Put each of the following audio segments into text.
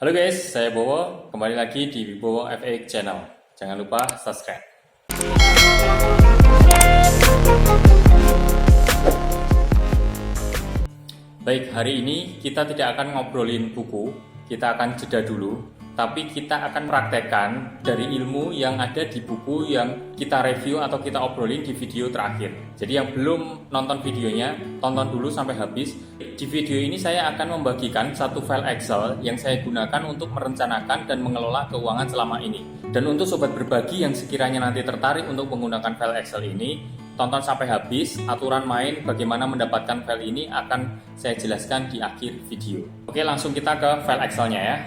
Halo guys, saya Bowo. Kembali lagi di Wibowo FX Channel. Jangan lupa subscribe. Baik, hari ini kita tidak akan ngobrolin buku. Kita akan jeda dulu. Tapi kita akan praktekkan dari ilmu yang ada di buku yang kita review atau kita obrolin di video terakhir. Jadi yang belum nonton videonya, tonton dulu sampai habis. Di video ini saya akan membagikan satu file Excel yang saya gunakan untuk merencanakan dan mengelola keuangan selama ini. Dan untuk sobat berbagi yang sekiranya nanti tertarik untuk menggunakan file Excel ini, tonton sampai habis. Aturan main bagaimana mendapatkan file ini akan saya jelaskan di akhir video. Oke, langsung kita ke file Excel-nya ya.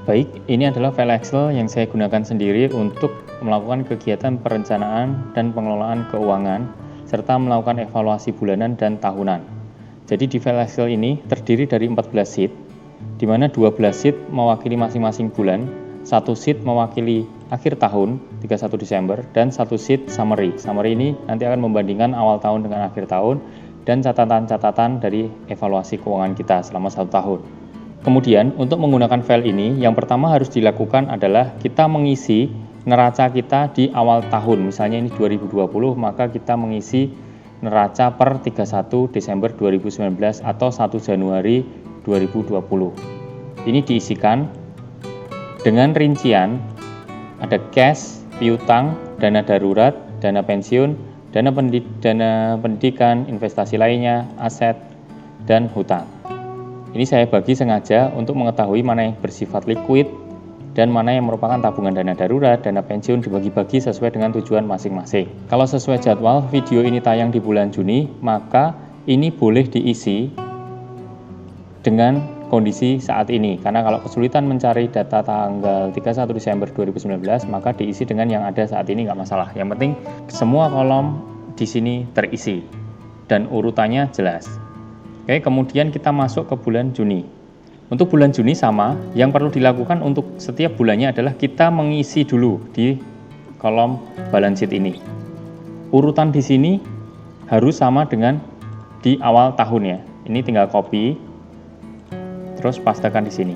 Baik, ini adalah file Excel yang saya gunakan sendiri untuk melakukan kegiatan perencanaan dan pengelolaan keuangan, serta melakukan evaluasi bulanan dan tahunan. Jadi di file Excel ini terdiri dari 14 sheet, di mana 12 sheet mewakili masing-masing bulan, 1 sheet mewakili akhir tahun, 31 Desember, dan 1 sheet summary. Summary ini nanti akan membandingkan awal tahun dengan akhir tahun, dan catatan-catatan dari evaluasi keuangan kita selama 1 tahun. Kemudian, untuk menggunakan file ini, yang pertama harus dilakukan adalah kita mengisi neraca kita di awal tahun. Misalnya ini 2020, maka kita mengisi neraca per 31 Desember 2019 atau 1 Januari 2020. Ini diisikan dengan rincian, ada cash, piutang, dana darurat, dana pensiun, dana pendidikan, investasi lainnya, aset, dan hutang. Ini saya bagi sengaja untuk mengetahui mana yang bersifat liquid dan mana yang merupakan tabungan dana darurat, dana pensiun dibagi-bagi sesuai dengan tujuan masing-masing. Kalau sesuai jadwal video ini tayang di bulan Juni, maka ini boleh diisi dengan kondisi saat ini. Karena kalau kesulitan mencari data tanggal 31 Desember 2019, maka diisi dengan yang ada saat ini nggak masalah. Yang penting semua kolom di sini terisi dan urutannya jelas. Oke, kemudian kita masuk ke bulan Juni. Untuk bulan Juni sama, yang perlu dilakukan untuk setiap bulannya adalah kita mengisi dulu di kolom balance sheet ini. Urutan di sini harus sama dengan di awal tahun ya. Ini tinggal copy, terus pastekan di sini.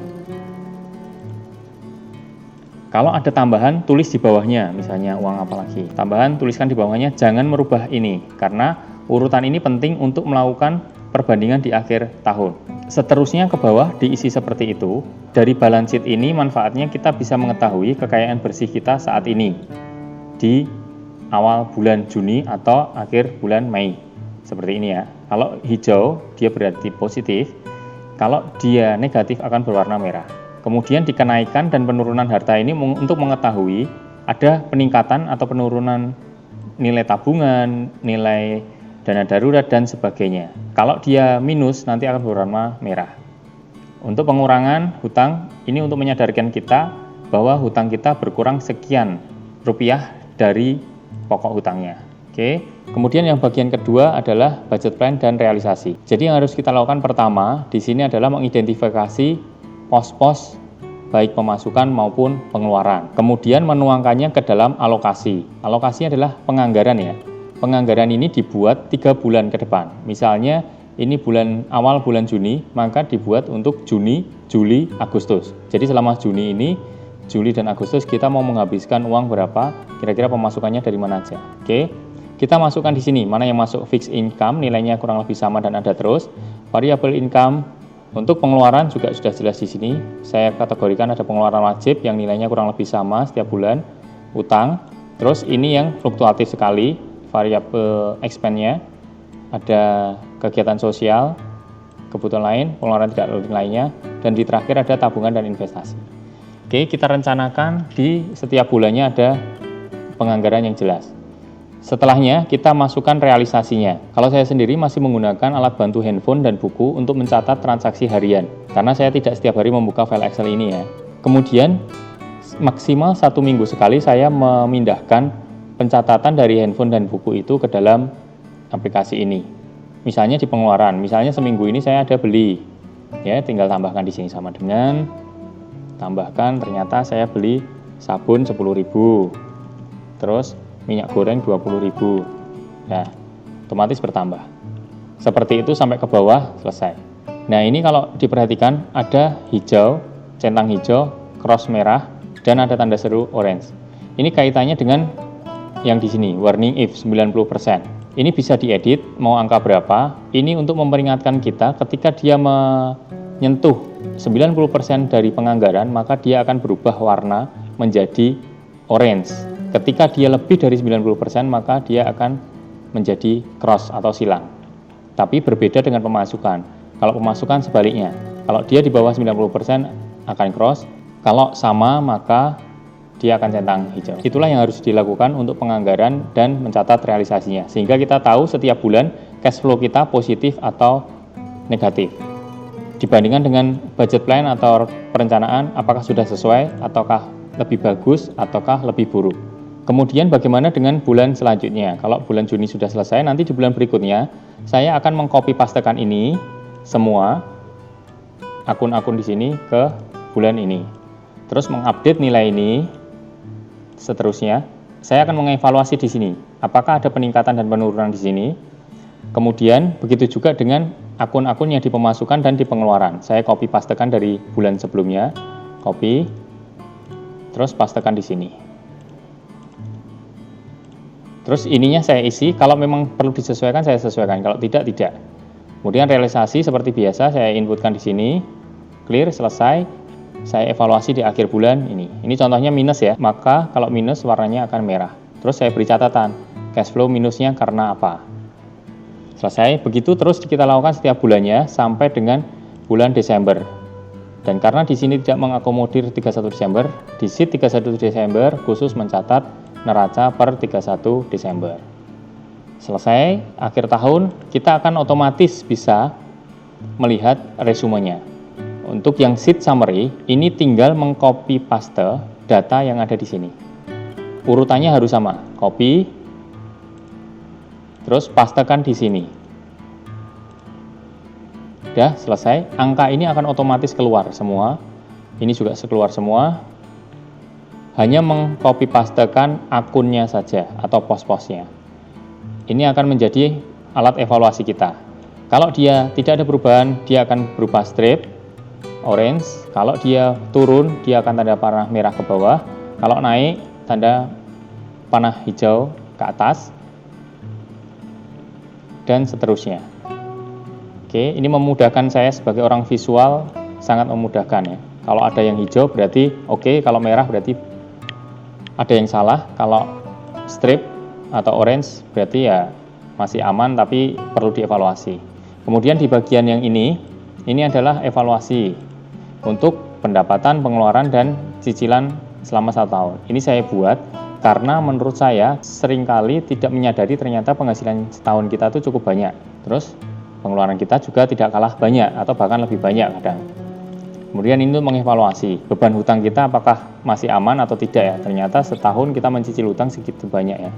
Kalau ada tambahan, tulis di bawahnya, misalnya uang apa lagi. Tambahan, tuliskan di bawahnya, jangan merubah ini, karena urutan ini penting untuk melakukan perbandingan di akhir tahun. Seterusnya ke bawah diisi seperti itu. Dari balance sheet ini manfaatnya kita bisa mengetahui kekayaan bersih kita saat ini di awal bulan Juni atau akhir bulan Mei. Seperti ini ya. Kalau hijau dia berarti positif, kalau dia negatif akan berwarna merah. Kemudian dikenaikan dan penurunan harta ini untuk mengetahui ada peningkatan atau penurunan nilai tabungan, nilai dana darurat, dan sebagainya. Kalau dia minus, nanti akan berwarna merah. Untuk pengurangan hutang, ini untuk menyadarkan kita bahwa hutang kita berkurang sekian rupiah dari pokok hutangnya. Oke. Kemudian yang bagian kedua adalah budget plan dan realisasi. Jadi yang harus kita lakukan pertama di sini adalah mengidentifikasi pos-pos baik pemasukan maupun pengeluaran. Kemudian menuangkannya ke dalam alokasi. Alokasi adalah penganggaran ya. Penganggaran ini dibuat 3 bulan ke depan. Misalnya ini awal bulan Juni, maka dibuat untuk Juni, Juli, Agustus. Jadi selama Juni ini, Juli dan Agustus kita mau menghabiskan uang berapa, kira-kira pemasukannya dari mana aja. Oke. Kita masukkan di sini mana yang masuk fixed income, nilainya kurang lebih sama dan ada terus. Variable income untuk pengeluaran juga sudah jelas di sini. Saya kategorikan ada pengeluaran wajib yang nilainya kurang lebih sama setiap bulan, utang. Terus ini yang fluktuatif sekali. Variabel expense-nya ada kegiatan sosial, kebutuhan lain, pengeluaran tidak penting lainnya, dan di terakhir ada tabungan dan investasi. Oke, kita rencanakan di setiap bulannya ada penganggaran yang jelas. Setelahnya kita masukkan realisasinya. Kalau saya sendiri masih menggunakan alat bantu handphone dan buku untuk mencatat transaksi harian, karena saya tidak setiap hari membuka file Excel ini ya. Kemudian maksimal 1 minggu sekali saya memindahkan pencatatan dari handphone dan buku itu ke dalam aplikasi ini. Misalnya di pengeluaran, misalnya seminggu ini saya ada beli, ya tinggal tambahkan di sini sama dengan, tambahkan ternyata saya beli sabun 10.000, terus minyak goreng 20.000, nah otomatis bertambah. Seperti itu sampai ke bawah, selesai. Nah, ini kalau diperhatikan ada hijau, centang hijau, cross merah, dan ada tanda seru orange. Ini kaitannya dengan yang di sini, warning if 90%. Ini bisa diedit, mau angka berapa. Ini untuk memperingatkan kita ketika dia menyentuh 90% dari penganggaran, maka dia akan berubah warna menjadi orange. Ketika dia lebih dari 90%, maka dia akan menjadi cross atau silang. Tapi berbeda dengan pemasukan. Kalau pemasukan sebaliknya, kalau dia di bawah 90% akan cross, kalau sama maka dia akan centang hijau. Itulah yang harus dilakukan untuk penganggaran dan mencatat realisasinya, sehingga kita tahu setiap bulan cash flow kita positif atau negatif. Dibandingkan dengan budget plan atau perencanaan, apakah sudah sesuai, ataukah lebih bagus, ataukah lebih buruk. Kemudian bagaimana dengan bulan selanjutnya? Kalau bulan Juni sudah selesai, nanti di bulan berikutnya saya akan mengcopy pastekan ini semua akun-akun di sini ke bulan ini. Terus mengupdate nilai ini. Seterusnya, saya akan mengevaluasi di sini. Apakah ada peningkatan dan penurunan di sini? Kemudian begitu juga dengan akun-akun yang di pemasukan dan di pengeluaran. Saya copy pastekan dari bulan sebelumnya, copy, terus pastekan di sini. Terus ininya saya isi, kalau memang perlu disesuaikan saya sesuaikan, kalau tidak, tidak. Kemudian realisasi seperti biasa saya inputkan di sini, clear, selesai. Saya evaluasi di akhir bulan ini. Ini contohnya minus ya, maka kalau minus warnanya akan merah. Terus saya beri catatan, cash flow minusnya karena apa. Selesai, begitu terus kita lakukan setiap bulannya sampai dengan bulan Desember. Dan karena di sini tidak mengakomodir 31 Desember, di sheet 31 Desember khusus mencatat neraca per 31 Desember. Selesai, akhir tahun kita akan otomatis bisa melihat resumenya. Untuk yang sheet summary, ini tinggal mengcopy paste data yang ada di sini. Urutannya harus sama, copy, terus pastekan di sini. Udah selesai, angka ini akan otomatis keluar semua. Ini juga keluar semua. Hanya mengcopy pastekan akunnya saja atau pos-posnya. Ini akan menjadi alat evaluasi kita. Kalau dia tidak ada perubahan, dia akan berupa strip orange. Kalau dia turun, dia akan tanda panah merah ke bawah. Kalau naik, tanda panah hijau ke atas. Dan seterusnya. Oke, ini memudahkan saya sebagai orang visual, sangat memudahkan ya. Kalau ada yang hijau berarti oke, kalau merah berarti ada yang salah. Kalau strip atau orange berarti ya masih aman tapi perlu dievaluasi. Kemudian di bagian yang ini adalah evaluasi untuk pendapatan, pengeluaran, dan cicilan selama 1 tahun. Ini saya buat karena menurut saya seringkali tidak menyadari ternyata penghasilan setahun kita itu cukup banyak. Terus pengeluaran kita juga tidak kalah banyak atau bahkan lebih banyak kadang. Kemudian ini untuk mengevaluasi beban hutang kita apakah masih aman atau tidak ya. Ternyata setahun kita mencicil hutang segitu banyak ya.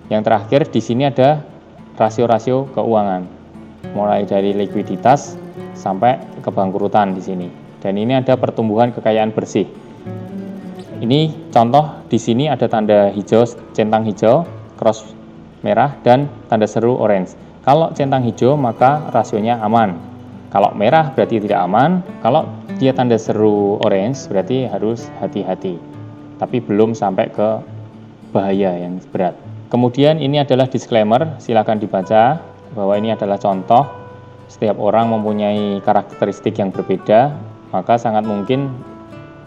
Yang terakhir di sini ada rasio-rasio keuangan. Mulai dari likuiditas sampai kebangkrutan di sini. Dan ini ada pertumbuhan kekayaan bersih. Ini contoh di sini ada tanda hijau, centang hijau, cross merah, dan tanda seru orange. Kalau centang hijau maka rasionya aman. Kalau merah berarti tidak aman. Kalau dia tanda seru orange berarti harus hati-hati. Tapi belum sampai ke bahaya yang berat. Kemudian ini adalah disclaimer, silakan dibaca bahwa ini adalah contoh. Setiap orang mempunyai karakteristik yang berbeda, maka sangat mungkin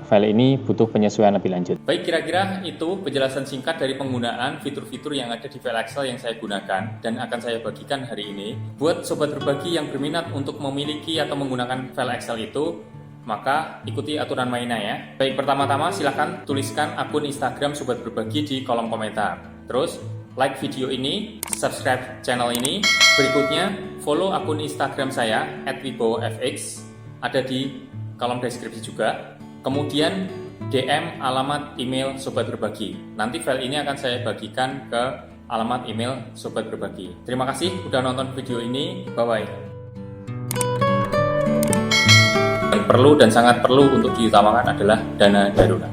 file ini butuh penyesuaian lebih lanjut. Baik, kira-kira itu penjelasan singkat dari penggunaan fitur-fitur yang ada di file Excel yang saya gunakan dan akan saya bagikan hari ini. Buat sobat berbagi yang berminat untuk memiliki atau menggunakan file Excel itu, maka ikuti aturan mainnya ya. Baik, pertama-tama silahkan tuliskan akun Instagram sobat berbagi di kolom komentar. Terus like video ini, subscribe channel ini. Berikutnya follow akun Instagram saya @wibawafx, ada di kolom deskripsi juga. Kemudian DM alamat email sobat berbagi. Nanti file ini akan saya bagikan ke alamat email sobat berbagi. Terima kasih udah nonton video ini. Bye bye. Yang perlu dan sangat perlu untuk diutamakan adalah dana darurat.